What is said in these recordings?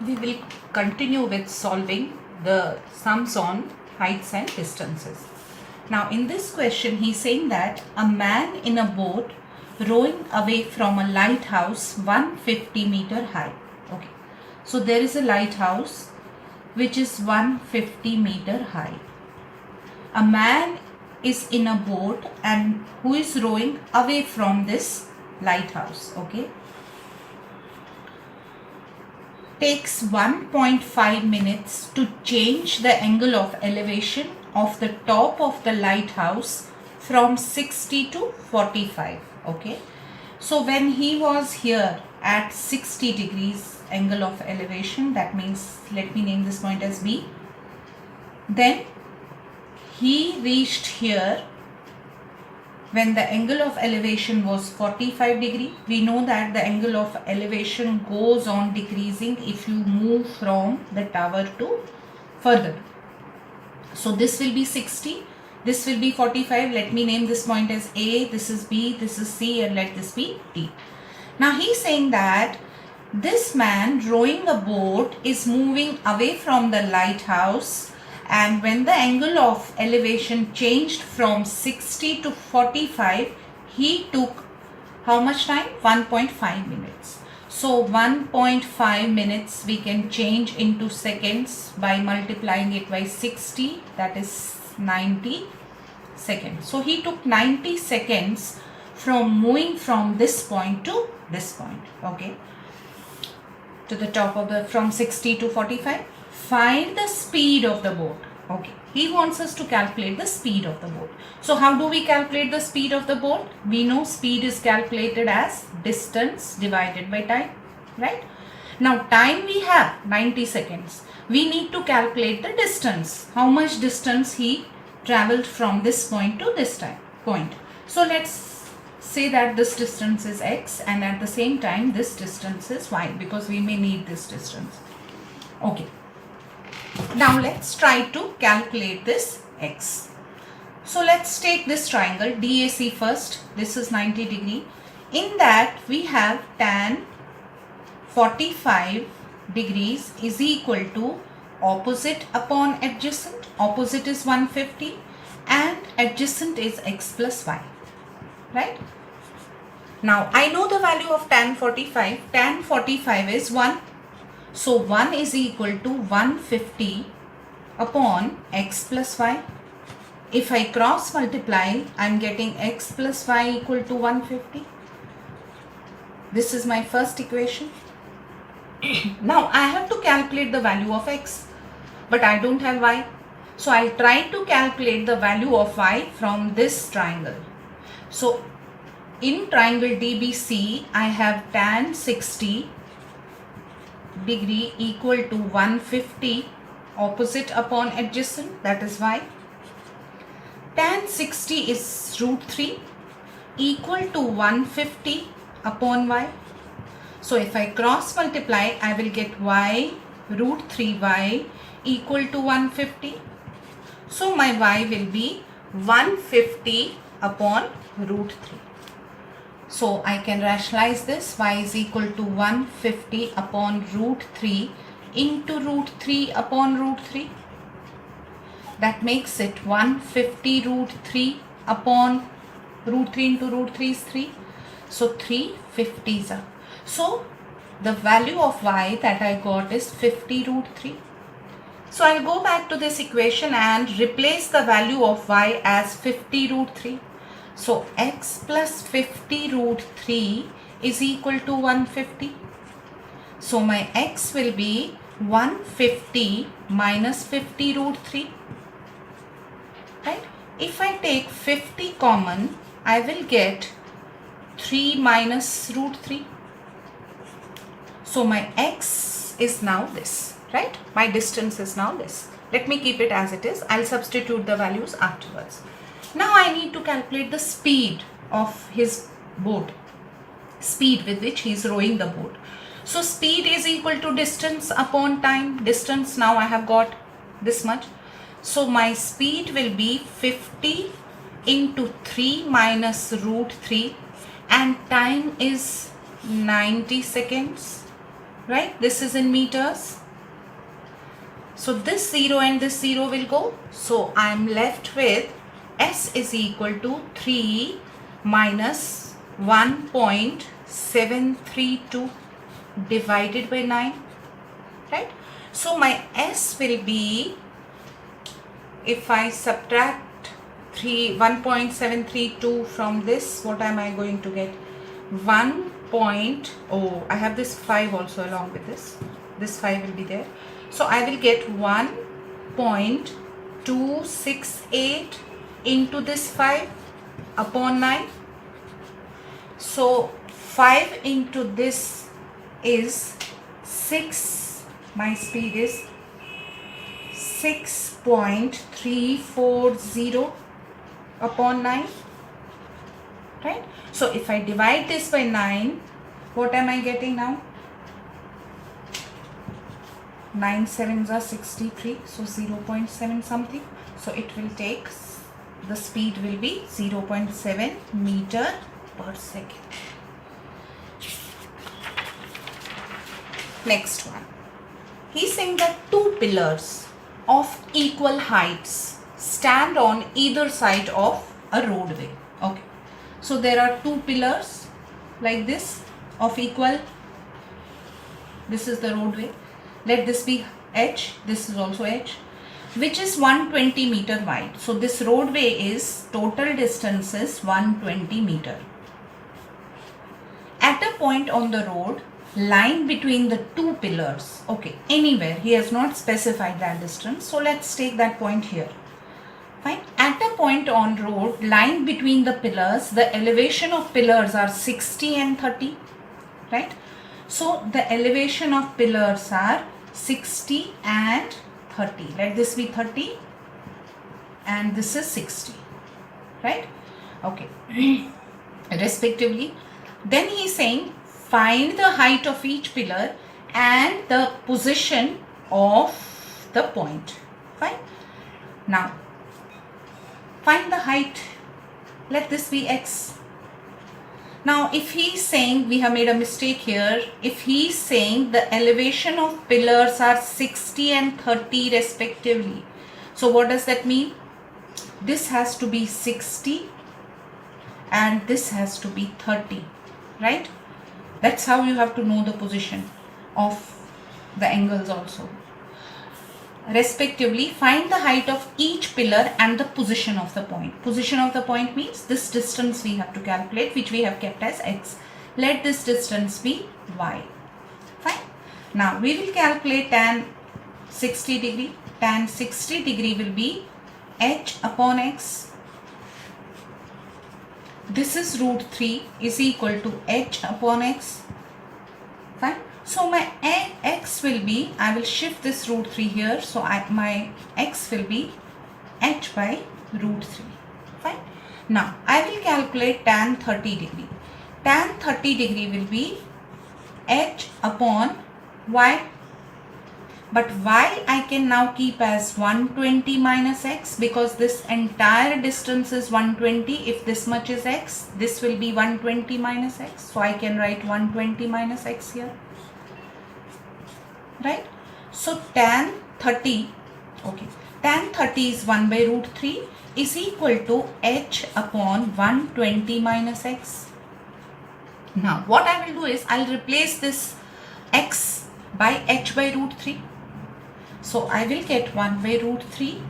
we will continue with solving the sums on heights and distances. Now in this question he is saying that a man in a boat rowing away from a lighthouse 150-meter high. Okay, so there is a lighthouse which is 150-meter high. A man is in a boat and who is rowing away from this lighthouse. Okay, takes 1.5 minutes to change the angle of elevation of the top of the lighthouse from 60 to 45. Okay, so when he was here at 60 degrees angle of elevation, that means, let me name this point as B, then he reached here when the angle of elevation was 45 degree. We know that the angle of elevation goes on decreasing if you move from the tower to further. So this will be 60, this will be 45. Let me name this point as A, this is B, this is C, and let this be D. Now he is saying that this man rowing a boat is moving away from the lighthouse, and when the angle of elevation changed from 60 to 45, he took how much time? 1.5 minutes. So 1.5 minutes we can change into seconds by multiplying it by 60, that is 90 seconds. So he took 90 seconds from moving from this point to this point, okay, to the top of the, from 60 to 45. Find the speed of the boat. Okay, he wants us to calculate the speed of the boat. So how do we calculate the speed of the boat? We know speed is calculated as distance divided by time, right? Now time we have 90 seconds. We need to calculate the distance. How much distance he traveled from this point to this point. So let's say that this distance is x, and at the same time this distance is y, because we may need this distance. Okay. Now let's try to calculate this x. So let's take this triangle DAC first. This is 90 degree. In that we have tan 45 degrees is equal to opposite upon adjacent. Opposite is 150 and adjacent is x plus y, right? Now I know the value of tan 45. Tan 45 is 1. So 1 is equal to 150 upon x plus y. If I cross multiply, I am getting x plus y equal to 150. This is my first equation. Now I have to calculate the value of x, but I don't have y. So I'll try to calculate the value of y from this triangle. So in triangle DBC, I have tan 60 degree equal to 150 opposite upon adjacent, that is y. Tan 60 is root 3 equal to 150 upon y. So if I cross multiply, I will get y root 3y equal to 150. So my y will be 150 upon root 3. So I can rationalize this. Y is equal to 150 upon root 3 into root 3 upon root 3. That makes it 150 root 3 upon root 3 into root 3 is 3. So 3 50s are. So the value of y that I got is 50 root 3. So I'll go back to this equation and replace the value of y as 50 root 3. So x plus 50 root 3 is equal to 150. So my x will be 150 minus 50 root 3. Right? If I take 50 common, I will get 3 minus root 3. So my x is now this, right? My distance is now this. Let me keep it as it is. I'll substitute the values afterwards. Now I need to calculate the speed of his boat, speed with which he is rowing the boat. So speed is equal to distance upon time. Distance now I have got this much. So my speed will be 50 into 3 minus root 3, and time is 90 seconds. right? This is in meters. So this 0 and this 0 will go. So I am left with S is equal to 3 minus 1.732 divided by 9, right? So my S will be, if I subtract 1.732 from this, what am I going to get? I have this 5 also along with this. This 5 will be there. So I will get 1.268 into this 5 upon 9. So 5 into this is 6. My speed is 6.340 upon 9, right? So if I divide this by 9, what am I getting now? 9 sevens are 63, so 0.7 something. So it will take, the speed will be 0.7 meter per second. Next one. He's saying that two pillars of equal heights stand on either side of a roadway. Okay. So there are two pillars like this of equal. This is the roadway. Let this be H. This is also H, which is 120 meter wide. So this roadway is, total distance is 120 meter. At a point on the road, lying between the two pillars, okay, anywhere, he has not specified that distance, so let's take that point here. Fine. At a point on road lying between the pillars, the elevation of pillars are 60 and 30, right? So the elevation of pillars are 60 and 30. Let this be 30 and this is 60, right? Okay. Respectively. Then he is saying find the height of each pillar and the position of the point. Fine. Now find the height. Let this be X. Now if he is saying, we have made a mistake here, if he is saying the elevation of pillars are 60 and 30 respectively, so what does that mean? This has to be 60 and this has to be 30, right? That's how you have to know the position of the angles also. Respectively, find the height of each pillar and the position of the point. Position of the point means this distance we have to calculate, which we have kept as X. Let this distance be Y. Fine. Now we will calculate tan 60 degree. Tan 60 degree will be H upon X. This is root 3 is equal to H upon X. Fine. So my X will be, I will shift this root 3 here. So my X will be H by root 3. Fine. Now I will calculate tan 30 degree. Tan 30 degree will be H upon Y. But Y I can now keep as 120 minus X, because this entire distance is 120. If this much is X, this will be 120 minus X. So I can write 120 minus X here. Right? So tan 30, okay, tan 30 is 1 by root 3 is equal to H upon 120 minus X. Now what I will do is, I will replace this X by H by root 3. So I will get 1 by root 3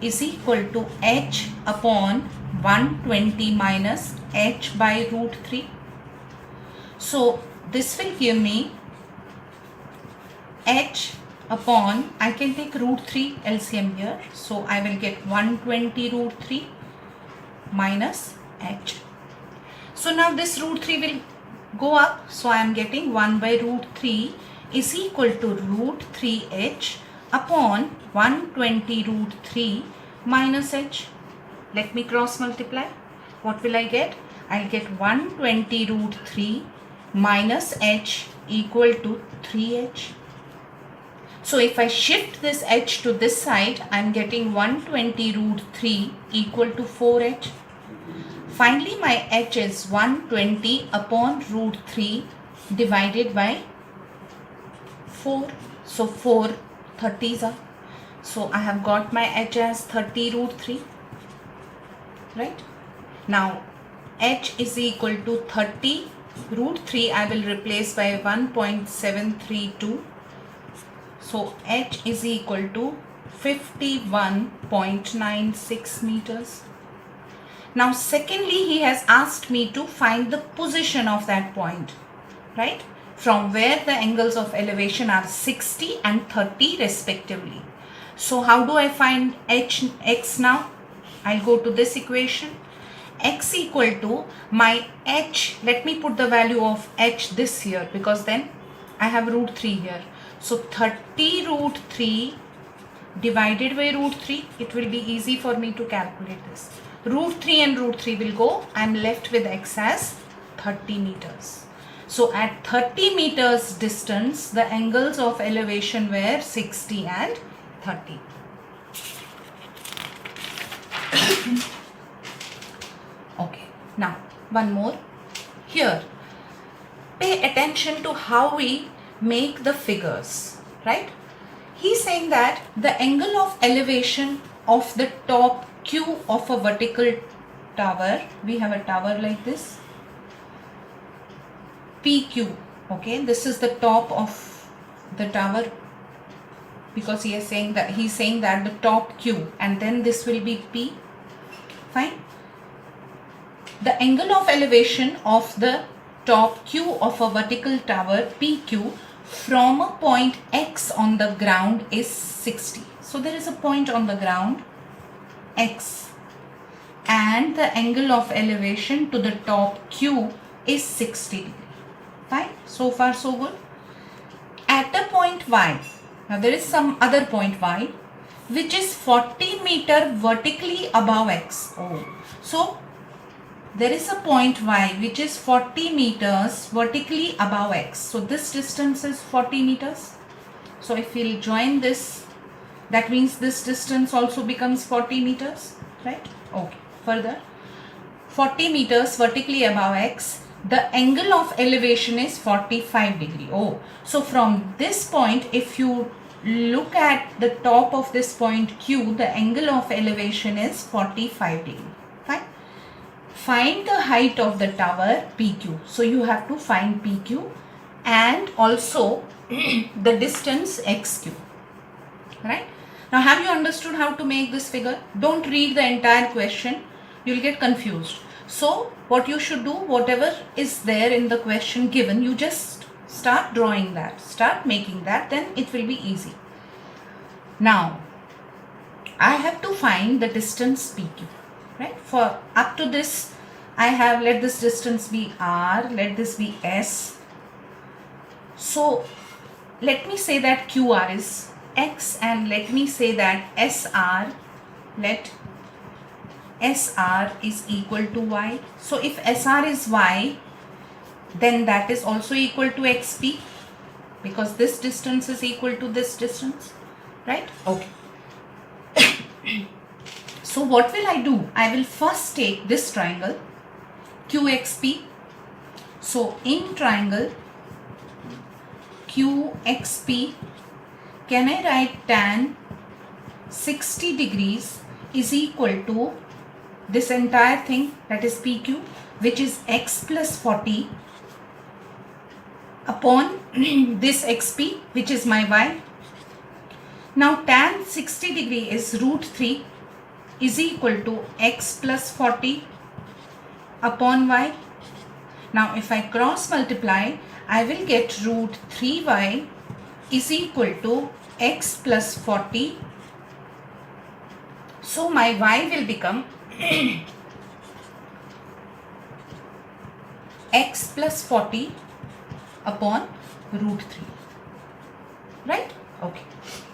is equal to H upon 120 minus H by root 3. So this will give me H upon, I can take root 3 LCM here. So I will get 120 root 3 minus H. So now this root 3 will go up. So I am getting 1 by root 3 is equal to root 3H upon 120 root 3 minus H. Let me cross multiply. What will I get? I will get 120 root 3 minus H equal to 3H. So if I shift this H to this side, I am getting 120 root 3 equal to 4H. Finally, my H is 120 upon root 3 divided by 4. So 4 30s are. So I have got my h as 30 root 3. Right? Now h is equal to 30 root 3. I will replace by 1.732. So h is equal to 51.96 meters. Now secondly, he has asked me to find the position of that point, right? From where the angles of elevation are 60 and 30 respectively. So how do I find x now? I'll go to this equation. X equal to my h, let me put the value of h this here because then I have root 3 here. So 30 root 3 divided by root 3, it will be easy for me to calculate this. Root 3 and root 3 will go. I am left with x as 30 meters. So at 30 meters distance, the angles of elevation were 60 and 30. Okay, now one more. Here, pay attention to how we make the figures, right? He's saying that the angle of elevation of the top Q of a vertical tower, we have a tower like this, PQ, okay, this is the top of the tower because he's saying that the top Q and then this will be P, fine. The angle of elevation of the top Q of a vertical tower PQ from a point X on the ground is 60. So there is a point on the ground X and the angle of elevation to the top Q is 60 degree. Fine, so far so good. At a point Y, now there is some other point Y which is 40 meter vertically above X. Oh, so there is a point Y which is 40 meters vertically above X. So this distance is 40 meters. So if we'll join this, that means this distance also becomes 40 meters, right? Okay, further, 40 meters vertically above X, the angle of elevation is 45 degree. Oh, so from this point, if you look at the top of this point Q, the angle of elevation is 45 degree. Fine. Find the height of the tower PQ. So you have to find PQ and also the distance XQ. Right? Now have you understood how to make this figure? Don't read the entire question. You will get confused. So what you should do, whatever is there in the question given, you just start drawing that, start making that, then it will be easy. Now I have to find the distance PQ, right? For up to this, I have, let this distance be R, let this be S. So let me say that QR is X and let me say that SR, let SR is equal to Y. So if SR is Y, then that is also equal to XP because this distance is equal to this distance, right? Okay. So what will I do? I will first take this triangle QXP. So in triangle QXP, can I write tan 60 degrees is equal to this entire thing, that is PQ, which is X plus 40 upon this XP, which is my Y. Now tan 60 degree is root 3 is equal to X plus 40 upon Y. Now if I cross multiply, I will get root 3Y is equal to X plus 40. So my Y will become X plus 40 upon root 3, right? Okay.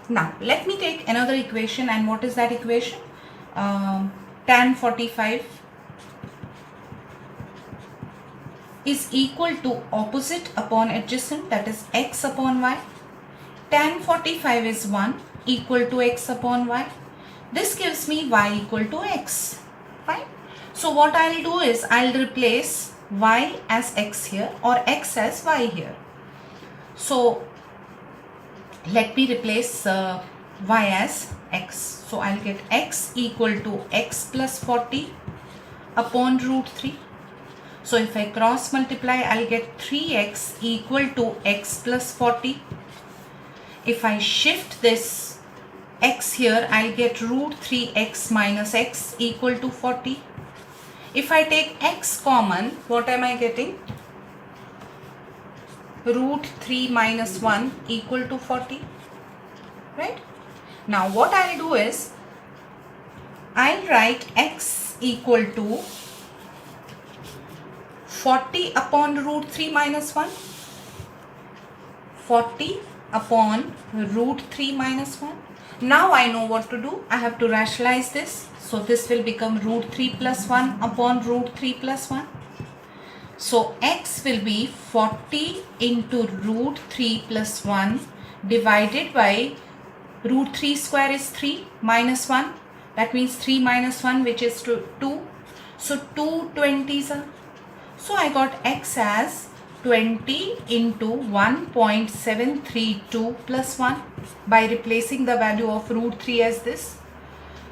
Now let me take another equation, and what is that equation? Tan 45 is equal to opposite upon adjacent, that is X upon Y. Tan 45 is 1 equal to X upon Y. This gives me Y equal to X. Fine. So what I'll do is I'll replace Y as X here or X as Y here. So let me replace y as x. So I'll get x equal to x plus 40 upon root 3. So if I cross multiply, I'll get 3x equal to x plus 40. If I shift this x here, I'll get root 3x minus x equal to 40. If I take x common, what am I getting? Root 3 minus 1 equal to 40. Right? Now what I'll do is, I'll write x equal to 40 upon root 3 minus 1. 40 upon root 3 minus 1. Now I know what to do. I have to rationalize this. So this will become root 3 plus 1 upon root 3 plus 1. So x will be 40 into root 3 plus 1 divided by root 3 square is 3 minus 1. That means 3 minus 1, which is 2. So 2 20s are. So I got x as 20 into 1.732 plus 1 by replacing the value of root 3 as this.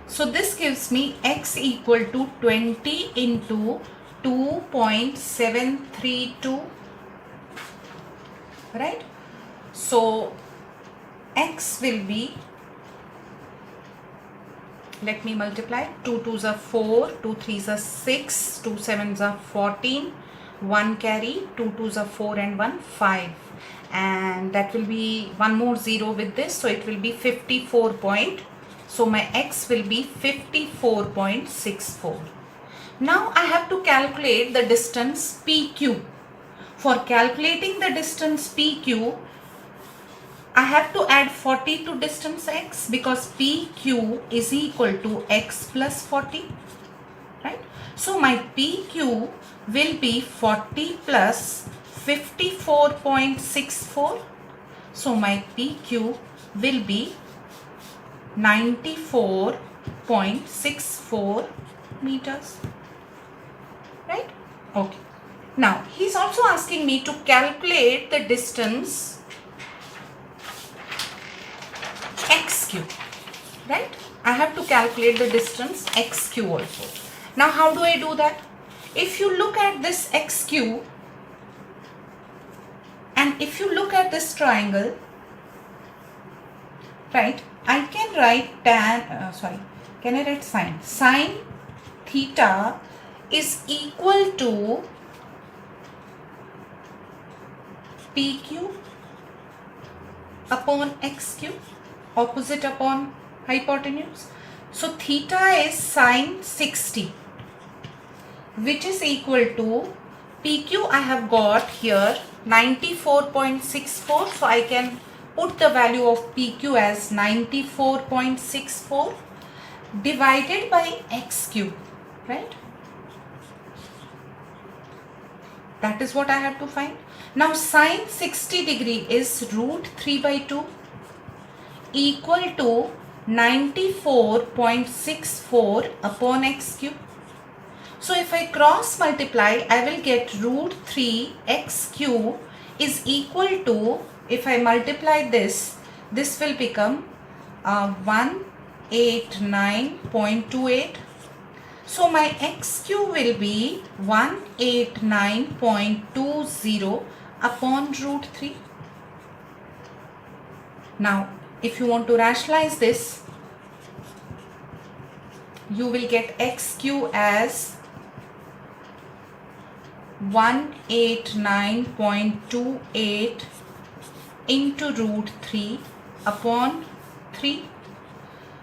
So this gives me x equal to 20 into 2.732. Right? So x will be, let me multiply, 2 2s are 4, 2 3s are 6, 2 7s are 14, 1 carry, 2 2s are 4 and 1 5, and that will be one more 0 with this, so it will be 54 point. So my x will be 54.64. Now I have to calculate the distance PQ. For calculating the distance PQ, I have to add 40 to distance x, because PQ is equal to x plus 40, right? So my PQ will be 40 plus 54.64. So my PQ will be 94.64 meters, right? Okay. Now he's also asking me to calculate the distance xq, right? I have to calculate the distance xq also. Now how do I do that? If you look at this xq and if you look at this triangle, right, I can write can I write sine? Sine theta is equal to PQ upon XQ, opposite upon hypotenuse. So theta is sine 60, which is equal to PQ. I have got here 94.64, so I can put the value of PQ as 94.64 divided by XQ, right? That is what I have to find. Now sine 60 degree is root 3 by 2 equal to 94.64 upon x cube. So if I cross multiply, I will get root 3 x cube is equal to, if I multiply this will become 189.28. So my x cube will be 189.20 upon root 3. Now if you want to rationalize this, you will get x cube as 189.28 into root 3 upon 3.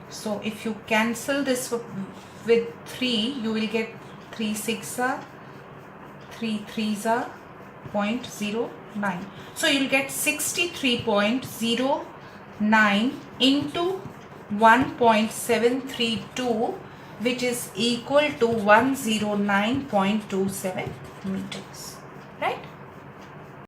So if you cancel this with 3, you will get 3 6 are 3 3s are 0.09. So you will get 63.09 into 1.732, which is equal to 109.27 meters.